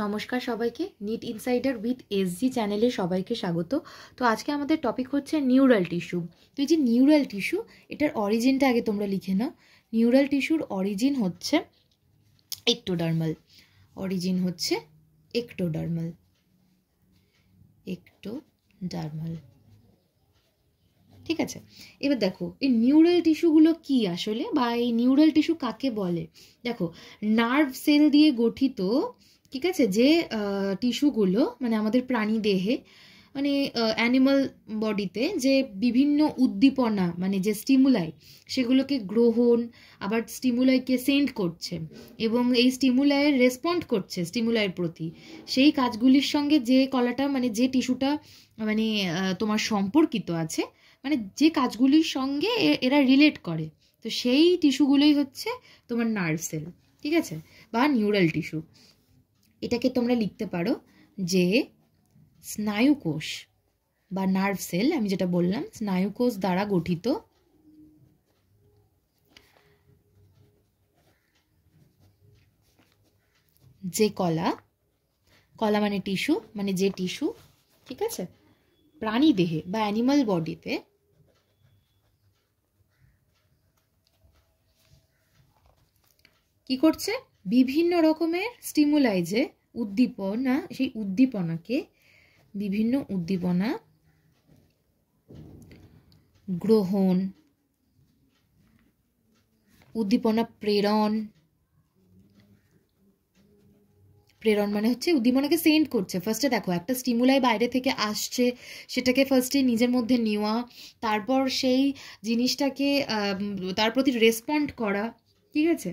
নমস্কার সবাইকে, NEET insider with SG চ্যানেলে সবাইকে স্বাগত। তো আজকে আমাদের টপিক হচ্ছে নিউরাল টিস্যু। তো এই যে নিউরাল টিস্যু, এটার অরিজিনটা আগে তোমরা লিখে নাও। নিউরাল টিস্যুর অরিজিন হচ্ছে একটোডার্মাল। অরিজিন হচ্ছে একটোডার্মাল। একটোডার্মাল, ঠিক আছে। এবার দেখো এই নিউরাল টিস্যুগুলো কি আসলে, বা এই নিউরাল টিস্যু কাকে বলে। দেখো, নার্ভ সেল দিয়ে গঠিত, ঠিক আছে, যে টিস্যুগুলো মানে আমাদের প্রাণী দেহে, মানে অ্যানিমাল বডিতে যে বিভিন্ন উদ্দীপনা মানে যে স্টিমুলাই, সেগুলোকে গ্রহণ, আবার স্টিমুলাইকে সেন্ড করছে এবং এই স্টিমুলাইয়ের রেসপন্ড করছে স্টিমুলাইয়ের প্রতি, সেই কাজগুলির সঙ্গে যে কলাটা মানে যে টিস্যুটা মানে তোমার সম্পর্কিত আছে, মানে যে কাজগুলির সঙ্গে এরা রিলেট করে, তো সেই টিস্যুগুলোই হচ্ছে তোমার নার্ভ সেল, ঠিক আছে, বা নিউরাল টিস্যু। এটাকে তোমরা লিখতে পারো যে স্নায়ুকোষ বা নার্ভ সেল, আমি যেটা বললাম, স্নায়ুকোষ দ্বারা গঠিত যে কলা, কলা মানে টিস্যু, মানে যে টিস্যু, ঠিক আছে, প্রাণী দেহে বা অ্যানিমাল বডিতে কি করছে, বিভিন্ন রকমের স্টিমুলাই, যে উদ্দীপনা, সেই উদ্দীপনাকে, বিভিন্ন উদ্দীপনা গ্রহণ, উদ্দীপনা প্রেরণ, প্রেরণ মানে হচ্ছে উদ্দীপনাকে সেন্ড করছে। ফার্স্টে দেখো একটা স্টিমুলাই বাইরে থেকে আসছে, সেটাকে ফার্স্টে নিজের মধ্যে নেওয়া, তারপর সেই জিনিসটাকে তার প্রতি রেসপন্ড করা, ঠিক আছে,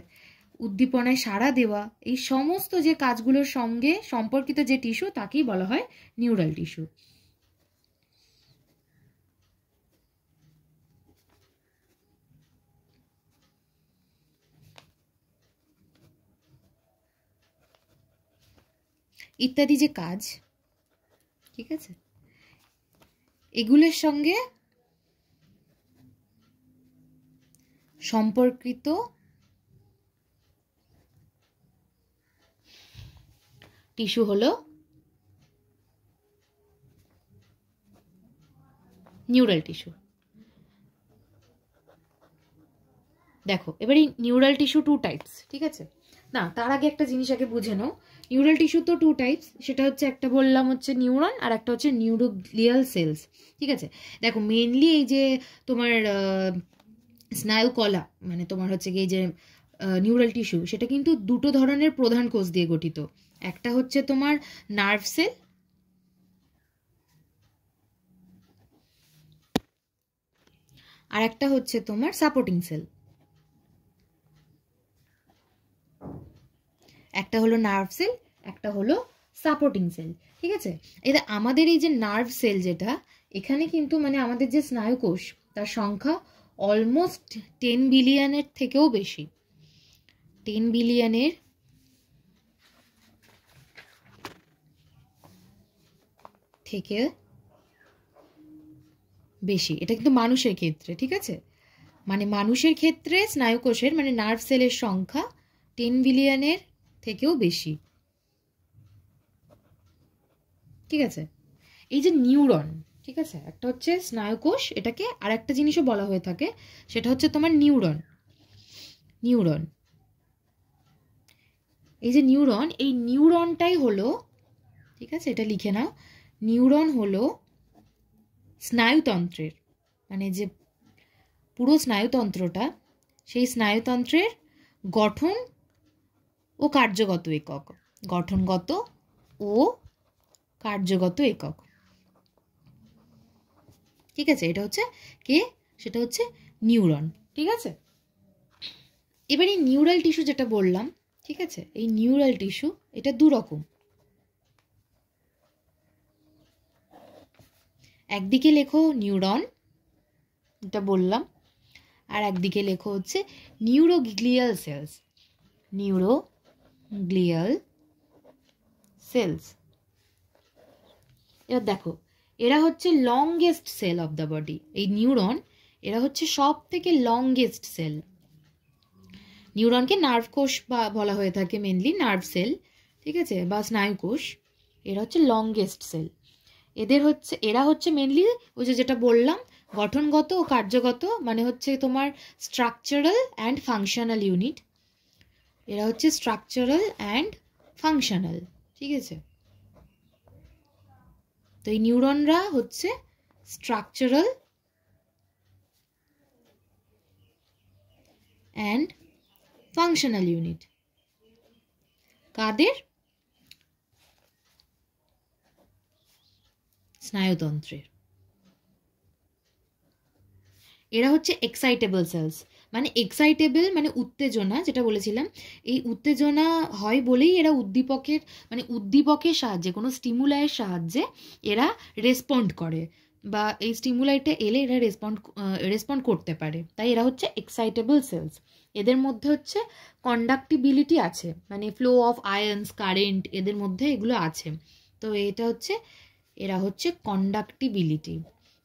উদ্দীপনায় সাড়া দেওয়া, এই সমস্ত যে কাজগুলোর সঙ্গে সম্পর্কিত যে টিস্যু, তাকেই বলা হয় নিউরাল টিস্যু। ইত্যাদি যে কাজ, ঠিক আছে, এগুলোর সঙ্গে সম্পর্কিত টিস্যু হলো নিউরাল টিস্যু। দেখো এবার এই নিউরাল টিস্যু টু টাইপস, ঠিক আছে। না, তার আগে একটা জিনিস আগে বুঝে নাও। নিউরাল টিস্যু তো টু টাইপস, সেটা হচ্ছে একটা বললাম হচ্ছে নিউরন, আর একটা হচ্ছে নিউরোগ্লিয়াল সেলস, ঠিক আছে। দেখো মেনলি এই যে তোমার স্নায়ু কলা মানে তোমার হচ্ছে কি যে নিউরাল টিস্যু, সেটা কিন্তু দুটো ধরনের প্রধান কোষ দিয়ে গঠিত। একটা হচ্ছে তোমার নার্ভ সেল, আর একটা হচ্ছে তোমার সাপোর্টিং সেল। একটা হলো নার্ভ সেল, একটা হলো সাপোর্টিং সেল, ঠিক আছে। এটা আমাদের এই যে নার্ভ সেল যেটা, এখানে কিন্তু মানে আমাদের যে স্নায়ুকোষ, তার সংখ্যা অলমোস্ট 10 বিলিয়নের থেকেও বেশি। 10 বিলিয়নের থেকে বেশি। এটা কিন্তু মানুষের ক্ষেত্রে, ঠিক আছে, মানে মানুষের ক্ষেত্রে স্নায়ুকোষের মানে নার্ভ সেলের সংখ্যা 10 বিলিয়নের থেকেও বেশি, ঠিক আছে। এই যে নিউরন, ঠিক আছে, একটা হচ্ছে স্নায়ুকোষ, এটাকে আর একটা জিনিসও বলা হয়ে থাকে, সেটা হচ্ছে তোমার নিউরন। নিউরন, এই যে নিউরন, এই নিউরনটাই হলো, ঠিক আছে, এটা লিখে নাও, নিউরন হলো স্নায়ুতন্ত্রের মানে যে পুরো স্নায়ুতন্ত্রটা, সেই স্নায়ুতন্ত্রের গঠন ও কার্যগত একক, গঠনগত ও কার্যগত একক, ঠিক আছে। এটা হচ্ছে কে, সেটা হচ্ছে নিউরন, ঠিক আছে। এবার এই নিউরাল টিস্যু যেটা বললাম, ঠিক আছে, এই নিউরাল টিস্যু এটা দু রকম। একদিকে লেখো নিউরন, এটা বললাম, আর একদিকে লেখো হচ্ছে নিউরোগ্লিয়াল সেলস। নিউরোগ্লিয়াল সেলস, এবার দেখো এরা হচ্ছে longest cell of the body. এই নিউরন এরা হচ্ছে সব থেকে লংগেস্ট সেল। নিউরনকে নার্ভ কোষ বা বলা হয়ে থাকে, মেনলি নার্ভ সেল, ঠিক আছে, বা স্নায়ুকোষ, এরা হচ্ছে লংগেস্ট সেল। এরা হচ্ছে মেনলি ওই যেটা বললাম, গঠনগত ও কার্যগত, মানে হচ্ছে তোমার স্ট্রাকচারাল অ্যান্ড ফাংশনাল ইউনিট। এরা হচ্ছে স্ট্রাকচারাল অ্যান্ড ফাংশনাল, ঠিক আছে। তো এই নিউরনরা হচ্ছে স্ট্রাকচারাল অ্যান্ড ফাংশনাল ইউনিট। কাদের? স্নায়ুতন্ত্রের। এরা হচ্ছে এক্সাইটেবল সেলস, মানে এক্সাইটেবল মানে উত্তেজনা, যেটা বলেছিলাম, এই উত্তেজনা হয় বলেই এরা উদ্দীপকের সাহায্যে, কোনো স্টিমুলাইয়ের সাহায্যে এরা রেসপন্ড করে, বা এই স্টিমুলাইটা এলে এরা রেসপন্ড করতে পারে, তাই এরা হচ্ছে এক্সাইটেবল সেলস। এদের মধ্যে হচ্ছে কন্ডাক্টিবিলিটি আছে, মানে ফ্লো অফ আয়ন্স, কারেন্ট এদের মধ্যে এগুলো আছে। তো এরা হচ্ছে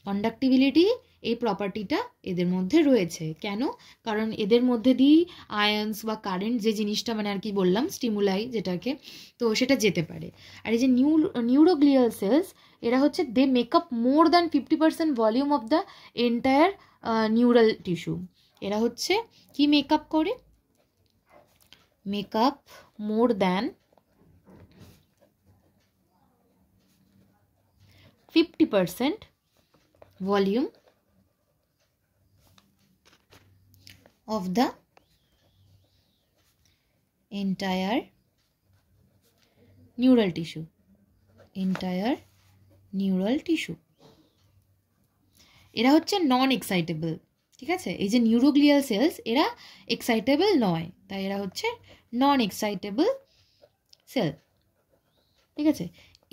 কন্ডাক্টিবিলিটি এই প্রপার্টিটা এদের মধ্যে রয়েছে। কেন? কারণ এদের মধ্যে দিয়েই আয়ন্স বা কারেন্ট, যে জিনিসটা মানে আর কি বললাম স্টিমুলাই যেটাকে, তো সেটা যেতে পারে। আর এই যে নিউরোগ্লিয়াল সেলস, এরা হচ্ছে they make up more than 50% volume of the entire neural tissue. এরা হচ্ছে কি মেকআপ করে? Make up more than 50% volume of the entire neural tissue. এরা হচ্ছে নন এক্সাইটেবল, ঠিক আছে। এই যে নিউরোগ্লিয়াল সেলস, এরা এক্সাইটেবল নয়, তাই এরা হচ্ছে নন এক্সাইটেবল সেল, ঠিক আছে।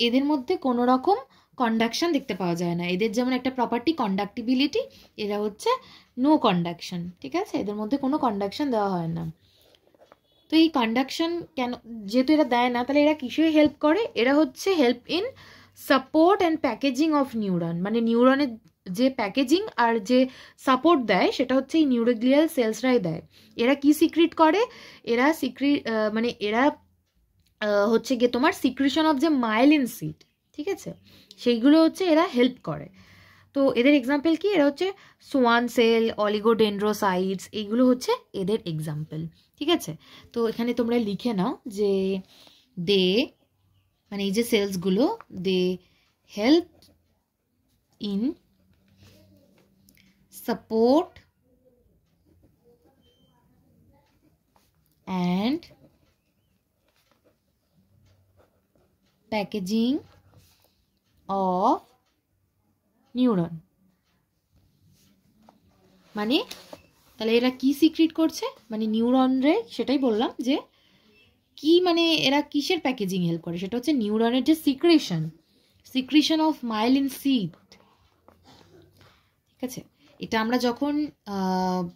এদের মধ্যে কোনো রকম কন্ডাকশন দেখতে পাওয়া যায় না। এদের যেমন একটা প্রপার্টি কন্ডাক্টিবিলিটি, এরা হচ্ছে নো কন্ডাকশন, ঠিক আছে। এদের মধ্যে কোনো কন্ডাকশন দেওয়া হয় না। তো এই কন্ডাকশন কেন, যেহেতু এরা দেয় না, তাহলে এরা কিসে হেল্প করে? এরা হচ্ছে help in support and packaging of neuron, মানে নিউরনের যে প্যাকেজিং আর যে সাপোর্ট দেয় সেটা হচ্ছে এই নিউরোগ্লিয়াল সেলসরাই দেয়। এরা কি সিক্রিট করে? এরা হচ্ছে গিয়ে তোমার সিক্রিশন অফ যে মাইলিন সিড, ঠিক আছে, সেইগুলো হচ্ছে এরা হেল্প করে। তো এদের এক্সাম্পল কি? এরা হচ্ছে সোয়ান সেল, অলিগোডেন্ড্রোসাইটস, এইগুলো হচ্ছে এদের এক্সাম্পল, ঠিক আছে। তো এখানে তোমরা লিখে নাও যে মানে এই যে সেলসগুলো, they help in support and packaging of neuron. মানে তাহলে এরা কি সিক্রিট করছে? মানে নিউরনরে, সেটাই বললাম যে কি, মানে এরা কিসের প্যাকেজিং হেল্প করে? সেটা হচ্ছে নিউরনের যে সিক্রিশন অফ মাইলিন সিড, ঠিক আছে। এটা আমরা যখন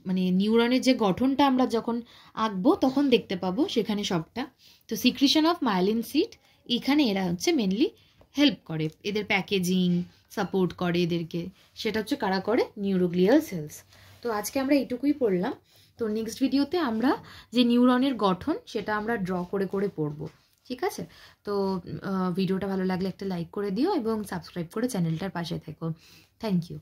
মানে নিউরনের যে গঠনটা আমরা যখন আঁকবো তখন দেখতে পাবো সেখানে সবটা। তো সিক্রিশন অফ মাইলিন সিড, এখানে এরা হচ্ছে মেনলি হেল্প করে, এদের প্যাকেজিং সাপোর্ট করে এদেরকে, সেটা হচ্ছে কারা করে? Neuroglial cells. তো আজকে আমরা এইটুকুই পড়লাম। তো নেক্সট ভিডিওতে আমরা যে নিউরনের গঠন সেটা আমরা ড্র করে করে পড়বো, ঠিক আছে। তো ভিডিওটা ভালো লাগলে একটা লাইক করে দিও এবং সাবস্ক্রাইব করে চ্যানেলটার পাশে থেকো। Thank you.